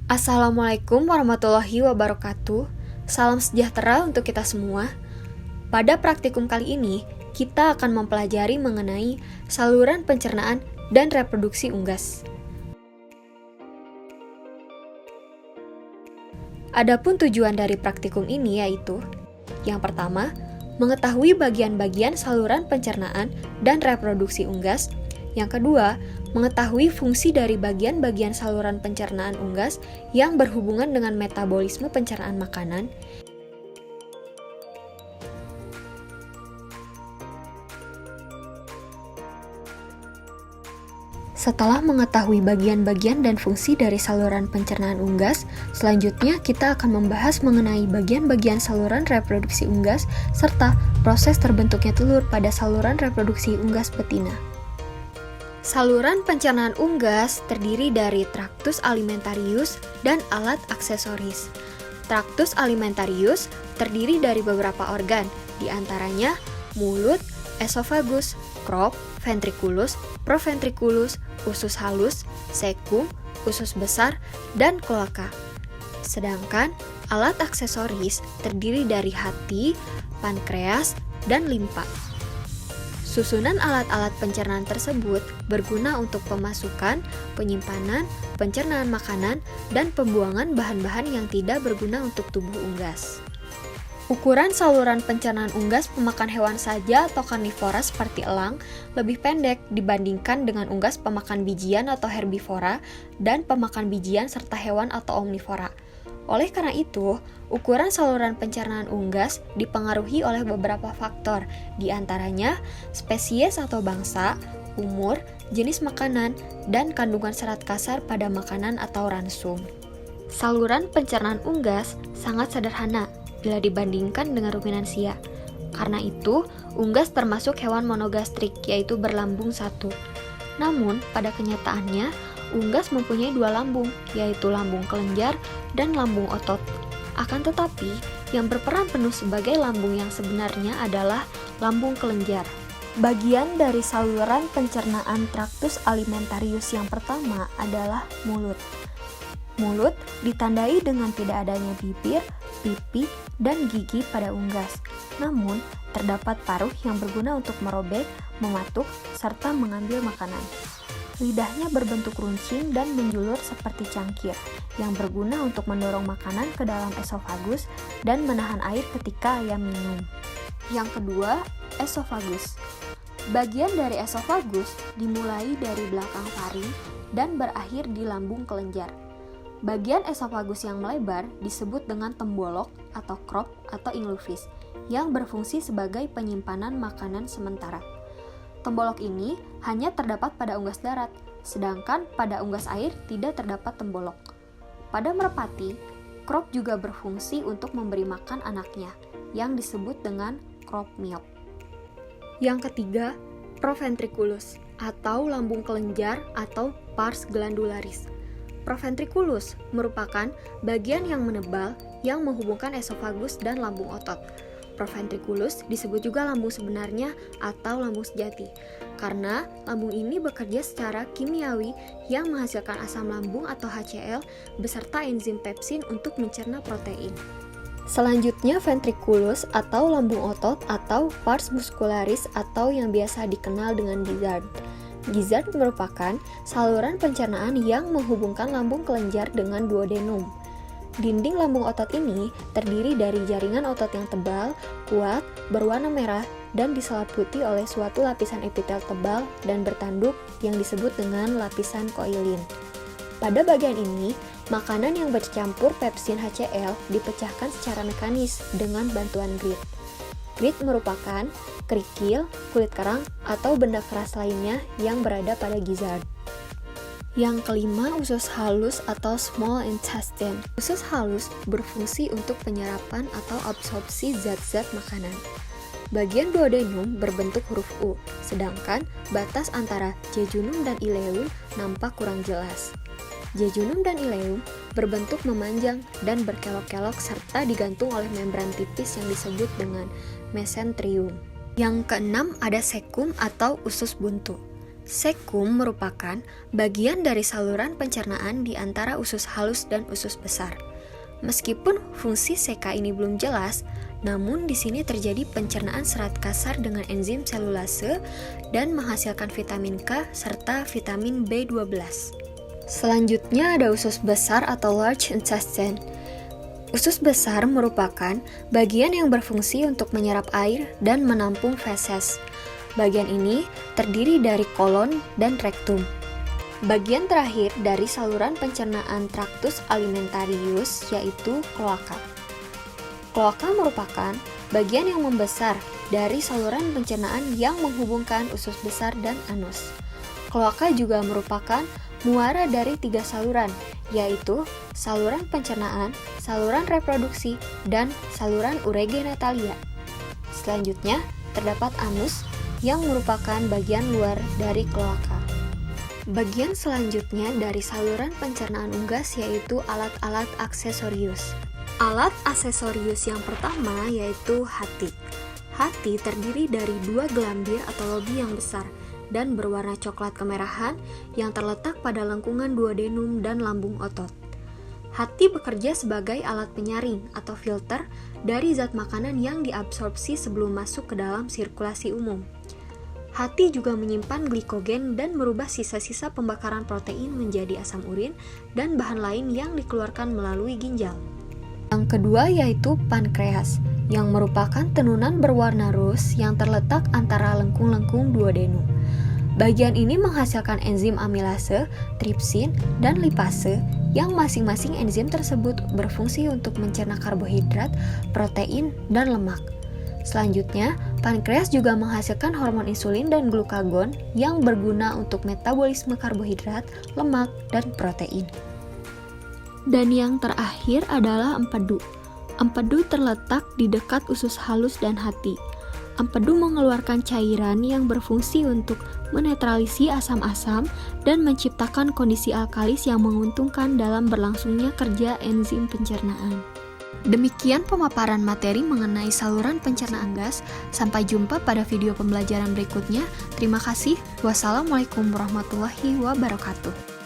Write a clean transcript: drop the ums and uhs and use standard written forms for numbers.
Assalamualaikum warahmatullahi wabarakatuh. Salam sejahtera untuk kita semua. Pada praktikum kali ini, kita akan mempelajari mengenai saluran pencernaan dan reproduksi unggas. Adapun tujuan dari praktikum ini yaitu: yang pertama, mengetahui bagian-bagian saluran pencernaan dan reproduksi unggas. Yang kedua, mengetahui fungsi dari bagian-bagian saluran pencernaan unggas yang berhubungan dengan metabolisme pencernaan makanan. Setelah mengetahui bagian-bagian dan fungsi dari saluran pencernaan unggas, selanjutnya kita akan membahas mengenai bagian-bagian saluran reproduksi unggas serta proses terbentuknya telur pada saluran reproduksi unggas betina. Saluran pencernaan unggas terdiri dari traktus alimentarius dan alat aksesoris. Traktus alimentarius terdiri dari beberapa organ, di antaranya mulut, esofagus, crop, ventriculus, proventriculus, usus halus, cecum, usus besar, dan kloaka. Sedangkan alat aksesoris terdiri dari hati, pankreas, dan limpa. Susunan alat-alat pencernaan tersebut berguna untuk pemasukan, penyimpanan, pencernaan makanan, dan pembuangan bahan-bahan yang tidak berguna untuk tubuh unggas. Ukuran saluran pencernaan unggas pemakan hewan saja atau karnivora seperti elang lebih pendek dibandingkan dengan unggas pemakan bijian atau herbivora dan pemakan bijian serta hewan atau omnivora. Oleh karena itu, ukuran saluran pencernaan unggas dipengaruhi oleh beberapa faktor, di antaranya spesies atau bangsa, umur, jenis makanan, dan kandungan serat kasar pada makanan atau ransum. Saluran pencernaan unggas sangat sederhana bila dibandingkan dengan ruminansia. Karena itu, unggas termasuk hewan monogastrik, yaitu berlambung satu. Namun, pada kenyataannya, unggas mempunyai dua lambung, yaitu lambung kelenjar dan lambung otot. Akan tetapi, yang berperan penuh sebagai lambung yang sebenarnya adalah lambung kelenjar. Bagian dari saluran pencernaan traktus alimentarius yang pertama adalah mulut. Mulut ditandai dengan tidak adanya bibir, pipi, dan gigi pada unggas. Namun, terdapat paruh yang berguna untuk merobek, mematuk, serta mengambil makanan. Lidahnya berbentuk runcing dan menjulur seperti cangkir, yang berguna untuk mendorong makanan ke dalam esofagus dan menahan air ketika ayam minum. Yang kedua, esofagus. Bagian dari esofagus dimulai dari belakang faring dan berakhir di lambung kelenjar. Bagian esofagus yang melebar disebut dengan tembolok atau crop atau inglufis, yang berfungsi sebagai penyimpanan makanan sementara. Tembolok ini hanya terdapat pada unggas darat, sedangkan pada unggas air tidak terdapat tembolok. Pada merpati, crop juga berfungsi untuk memberi makan anaknya, yang disebut dengan crop milk. Yang ketiga, proventriculus atau lambung kelenjar atau pars glandularis. Proventriculus merupakan bagian yang menebal yang menghubungkan esofagus dan lambung otot. Proventriculus disebut juga lambung sebenarnya atau lambung sejati, karena lambung ini bekerja secara kimiawi yang menghasilkan asam lambung atau HCl beserta enzim pepsin untuk mencerna protein. Selanjutnya, ventriculus atau lambung otot atau pars muscularis atau yang biasa dikenal dengan gizzard. Gizzard merupakan saluran pencernaan yang menghubungkan lambung kelenjar dengan duodenum. Dinding lambung otot ini terdiri dari jaringan otot yang tebal, kuat, berwarna merah, dan diselimuti oleh suatu lapisan epitel tebal dan bertanduk yang disebut dengan lapisan koilin. Pada bagian ini, makanan yang bercampur pepsin HCl dipecahkan secara mekanis dengan bantuan grit. Grit merupakan kerikil, kulit kerang, atau benda keras lainnya yang berada pada gizzard. Yang kelima, usus halus atau small intestine. Usus halus berfungsi untuk penyerapan atau absorpsi zat-zat makanan. Bagian duodenum berbentuk huruf U, sedangkan batas antara jejunum dan ileum nampak kurang jelas. Jejunum dan ileum berbentuk memanjang dan berkelok-kelok serta digantung oleh membran tipis yang disebut dengan mesenterium. Yang keenam ada cecum atau usus buntu. Sekum merupakan bagian dari saluran pencernaan di antara usus halus dan usus besar. Meskipun fungsi seka ini belum jelas, namun di sini terjadi pencernaan serat kasar dengan enzim selulase dan menghasilkan vitamin K serta vitamin B12. Selanjutnya ada usus besar atau large intestine. Usus besar merupakan bagian yang berfungsi untuk menyerap air dan menampung feses. Bagian ini terdiri dari kolon dan rektum. Bagian terakhir dari saluran pencernaan traktus alimentarius yaitu kloaka. Kloaka merupakan bagian yang membesar dari saluran pencernaan yang menghubungkan usus besar dan anus. Kloaka juga merupakan muara dari 3 saluran, yaitu saluran pencernaan, saluran reproduksi, dan saluran uregenitalia. Selanjutnya, terdapat anus yang merupakan bagian luar dari kloaka. Bagian selanjutnya dari saluran pencernaan unggas yaitu alat-alat aksesorius. Alat aksesorius yang pertama yaitu hati. Hati terdiri dari 2 gelambir atau lobi yang besar dan berwarna coklat kemerahan yang terletak pada lengkungan duodenum dan lambung otot. Hati bekerja sebagai alat penyaring atau filter dari zat makanan yang diabsorpsi sebelum masuk ke dalam sirkulasi umum. Hati juga menyimpan glikogen dan merubah sisa-sisa pembakaran protein menjadi asam urin dan bahan lain yang dikeluarkan melalui ginjal. Yang kedua yaitu pankreas, yang merupakan tenunan berwarna rose yang terletak antara lengkung-lengkung duodenum. Bagian ini menghasilkan enzim amilase, tripsin, dan lipase yang masing-masing enzim tersebut berfungsi untuk mencerna karbohidrat, protein, dan lemak. Selanjutnya, pankreas juga menghasilkan hormon insulin dan glukagon yang berguna untuk metabolisme karbohidrat, lemak, dan protein. Dan yang terakhir adalah empedu. Empedu terletak di dekat usus halus dan hati. Empedu mengeluarkan cairan yang berfungsi untuk menetralisi asam-asam dan menciptakan kondisi alkalis yang menguntungkan dalam berlangsungnya kerja enzim pencernaan. Demikian pemaparan materi mengenai saluran pencernaan gas. Sampai jumpa pada video pembelajaran berikutnya. Terima kasih. Wassalamualaikum warahmatullahi wabarakatuh.